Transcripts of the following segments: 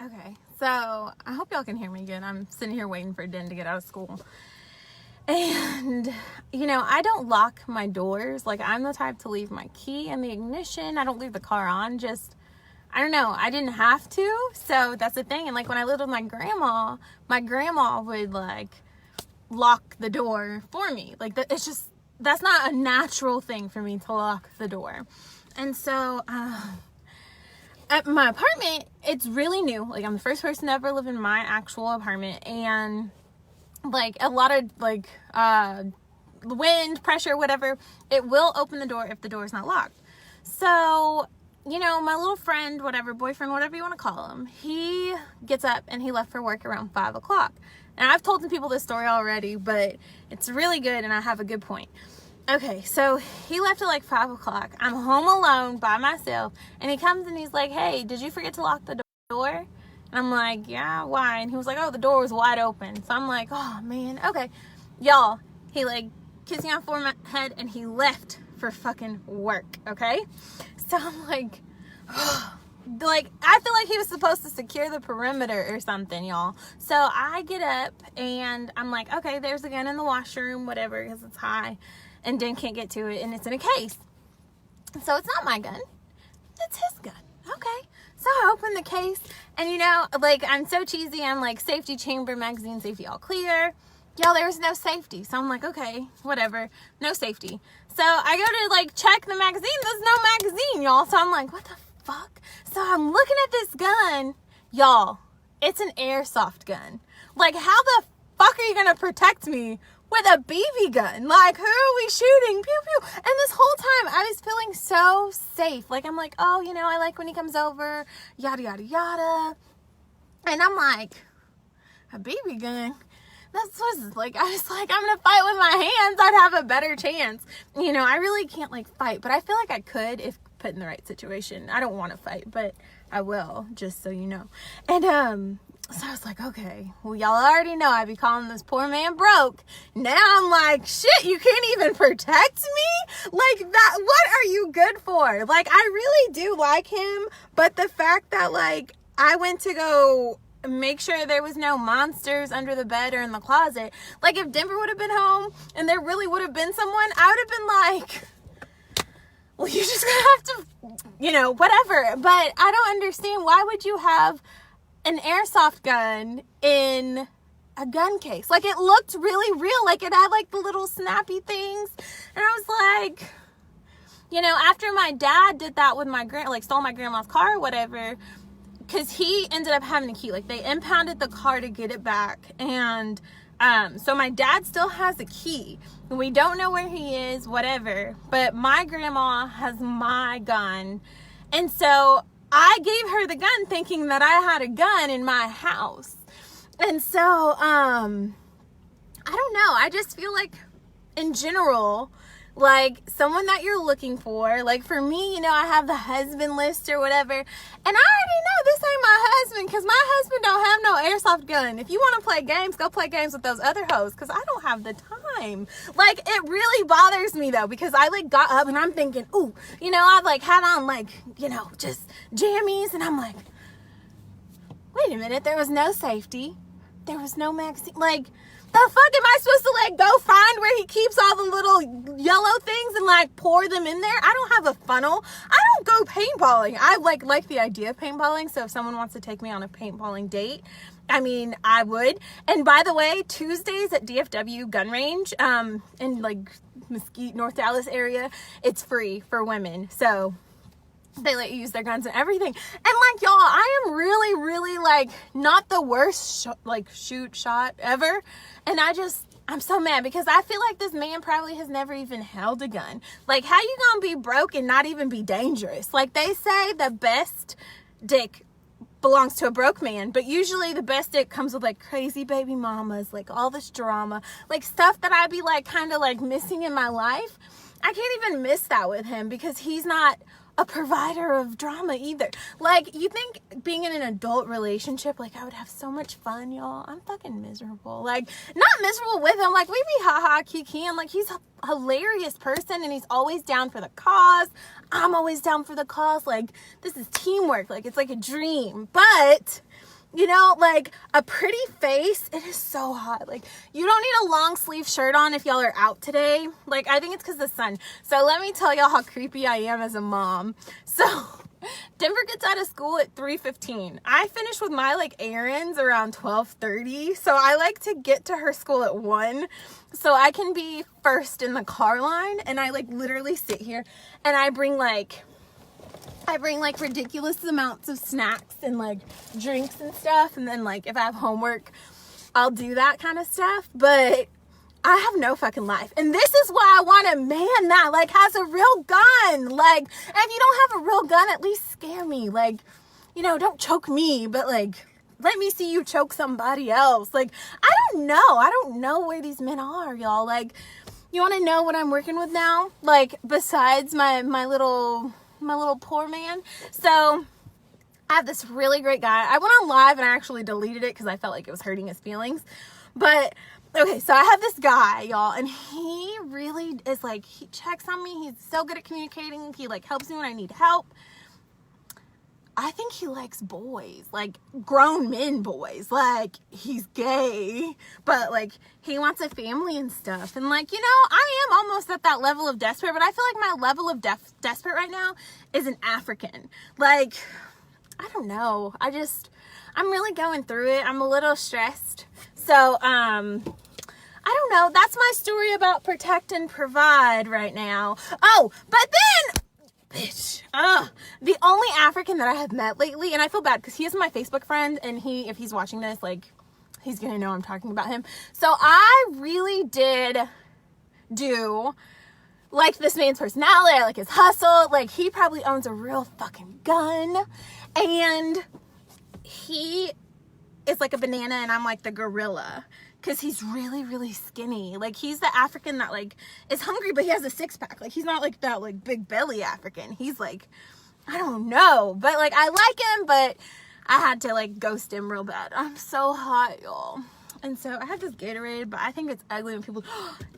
Okay, so I hope y'all can hear me good. I'm sitting here waiting for Den to get out of school. And, I don't lock my doors. Like, I'm the type to leave my key in the ignition. I don't leave the car on. I don't know. I didn't have to. So that's the thing. And, like, when I lived with my grandma would, like, lock the door for me. Like, that's not a natural thing for me to lock the door. And so, at my apartment, it's really new. Like, I'm the first person to ever live in my actual apartment. And, like, a lot of, like, wind, pressure, whatever, it will open the door if the door is not locked. So, my little friend, whatever, boyfriend, whatever you want to call him, he gets up and he left for work around 5 o'clock. And I've told some people this story already, but it's really good and I have a good point. Okay, so he left at like 5 o'clock. I'm home alone by myself. And he comes and he's like, hey, did you forget to lock the door? And I'm like, yeah, why? And he was like, oh, the door was wide open. So I'm like, oh, man, okay. Y'all, he like kissed me on the forehead and he left for fucking work, okay? So I'm like, like, I feel like he was supposed to secure the perimeter or something, y'all. So I get up and I'm like, okay, there's a gun in the washroom, whatever, because it's high. And Dan can't get to it, and it's in a case. So it's not my gun. It's his gun. Okay. So I open the case, and like, I'm so cheesy. I'm like, safety chamber, magazine safety, all clear. Y'all, there was no safety. So I'm like, okay, whatever. No safety. So I go to, like, check the magazine. There's no magazine, y'all. So I'm like, what the fuck? So I'm looking at this gun. Y'all, it's an airsoft gun. Like, how the fuck are you going to protect me with a BB gun? Like, who are we shooting? Pew, pew. And this whole time, I was feeling so safe. Like, I'm like, oh, I like when he comes over, yada, yada, yada. And I'm like, a BB gun? That's what's like, I was like, I'm going to fight with my hands. I'd have a better chance. I really can't, like, fight. But I feel like I could if put in the right situation. I don't want to fight, but I will, just so you know. And, so I was like, okay, well, y'all already know I be calling this poor man broke. Now I'm like, shit, you can't even protect me? Like, that, what are you good for? Like, I really do like him, but the fact that, like, I went to go make sure there was no monsters under the bed or in the closet. Like, if Denver would have been home and there really would have been someone, I would have been like, well, you're just gonna have to, whatever. But I don't understand, why would you have an airsoft gun in a gun case? Like, it looked really real. Like, it had, like, the little snappy things. And I was like, after my dad did that with stole my grandma's car or whatever, because he ended up having a key. Like, they impounded the car to get it back. And so my dad still has a key. We don't know where he is, whatever. But my grandma has my gun. And so I gave her the gun thinking that I had a gun in my house. And so, I don't know. I just feel like, in general, like, someone that you're looking for, like, for me, I have the husband list or whatever, and I already know this ain't my husband, because my husband don't have no airsoft gun. If you want to play games, go play games with those other hoes, because I don't have the time. Like, it really bothers me, though, because I, like, got up, and I'm thinking, ooh, I've, like, had on, like, just jammies, and I'm like, wait a minute, there was no safety, there was no magazine, like, the fuck am I supposed to, like, go find where he keeps all the little yellow things and, like, pour them in there? I don't have a funnel. I don't go paintballing. I, like the idea of paintballing, so if someone wants to take me on a paintballing date, I mean, I would. And by the way, Tuesdays at DFW gun range, in, like, Mesquite, North Dallas area, it's free for women, so they let you use their guns and everything. And, like, y'all, I am really, really, like, not the worst shot ever. And I'm so mad because I feel like this man probably has never even held a gun. Like, how you gonna be broke and not even be dangerous? Like, they say the best dick belongs to a broke man, but usually the best dick comes with, like, crazy baby mamas, like, all this drama, like, stuff that I'd be, like, kind of, like, missing in my life. I can't even miss that with him because he's not a provider of drama either. Like, you think being in an adult relationship, like, I would have so much fun, y'all. I'm fucking miserable. Like, not miserable with him. Like, we be ha-ha, kiki, and, like, he's a hilarious person, and he's always down for the cause. I'm always down for the cause. Like, this is teamwork. Like, it's like a dream. But You know, like a pretty face, it is so hot. Like, you don't need a long sleeve shirt on if y'all are out today. Like, I think it's because of the sun. So let me tell y'all how creepy I am as a mom. So Denver gets out of school at 3:15. I finish with my like errands around 12:30. So I like to get to her school at 1 so I can be first in the car line. And I like literally sit here and I bring like ridiculous amounts of snacks and like drinks and stuff. And then like if I have homework, I'll do that kind of stuff. But I have no fucking life. And this is why I want a man that like has a real gun. Like, if you don't have a real gun, at least scare me. Like, you know, don't choke me, but like, let me see you choke somebody else. Like, I don't know where these men are, y'all. Like, you want to know what I'm working with now? Like, besides my little poor man. So I have this really great guy. I went on live and I actually deleted it because I felt like it was hurting his feelings. But okay, so I have this guy, y'all, and he really is like, he checks on me. He's so good at communicating. He like helps me when I need help. I think he likes boys, like grown men boys. Like, he's gay, but like he wants a family and stuff. And like, you know, I am almost at that level of desperate, but I feel like my level of desperate right now is an African. Like, I don't know. I'm really going through it. I'm a little stressed. So, I don't know. That's my story about protect and provide right now. Oh, but then, bitch, the only African that I have met lately, and I feel bad because he is my Facebook friend, and if he's watching this, like, he's gonna know I'm talking about him. So I really did do like this man's personality. I like his hustle. Like, he probably owns a real fucking gun, and he is like a banana and I'm like the gorilla. Because he's really, really skinny. Like, he's the African that, like, is hungry, but he has a six-pack. Like, he's not, like, that, like, big belly African. He's, like, I don't know. But, like, I like him, but I had to, like, ghost him real bad. I'm so hot, y'all. And so, I have this Gatorade, but I think it's ugly when people...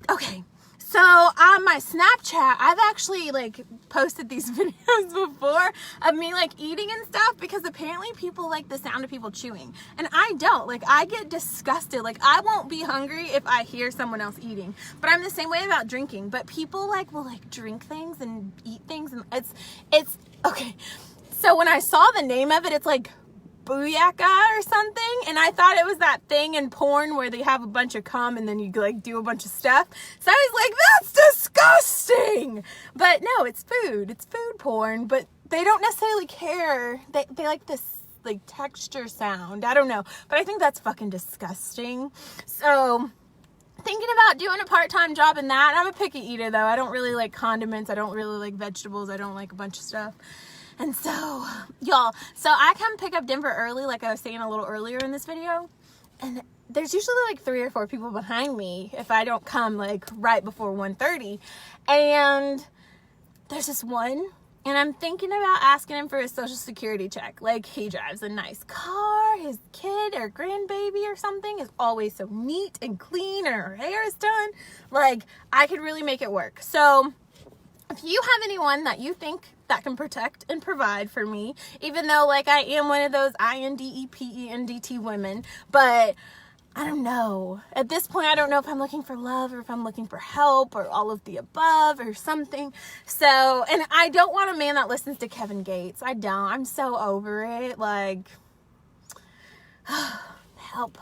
Okay. So, on my Snapchat, I've actually, like, posted these videos before of me, like, eating and stuff, because apparently people like the sound of people chewing. And I don't. Like, I get disgusted. Like, I won't be hungry if I hear someone else eating. But I'm the same way about drinking. But people, like, will, like, drink things and eat things, and it's, okay. So, when I saw the name of it, it's, like, Booyaka or something, and I thought it was that thing in porn where they have a bunch of cum and then you like do a bunch of stuff. So I was like, that's disgusting. But no, it's food porn, but they don't necessarily care. They like this like texture sound. I don't know, but I think that's fucking disgusting. So thinking about doing a part-time job in that. I'm a picky eater though. I don't really like condiments. I don't really like vegetables. I don't like a bunch of stuff. And so, y'all, so I come pick up Denver early, like I was saying a little earlier in this video, and there's usually like 3 or 4 people behind me if I don't come like right before 1:30, and there's this one, and I'm thinking about asking him for his social security check. Like, he drives a nice car, his kid or grandbaby or something is always so neat and clean, and her hair is done. Like, I could really make it work. So if you have anyone that you think that can protect and provide for me, even though like I am one of those INDEPENDT women, but I don't know. At this point, I don't know if I'm looking for love or if I'm looking for help or all of the above or something. So, and I don't want a man that listens to Kevin Gates. I don't. I'm so over it. Like, help.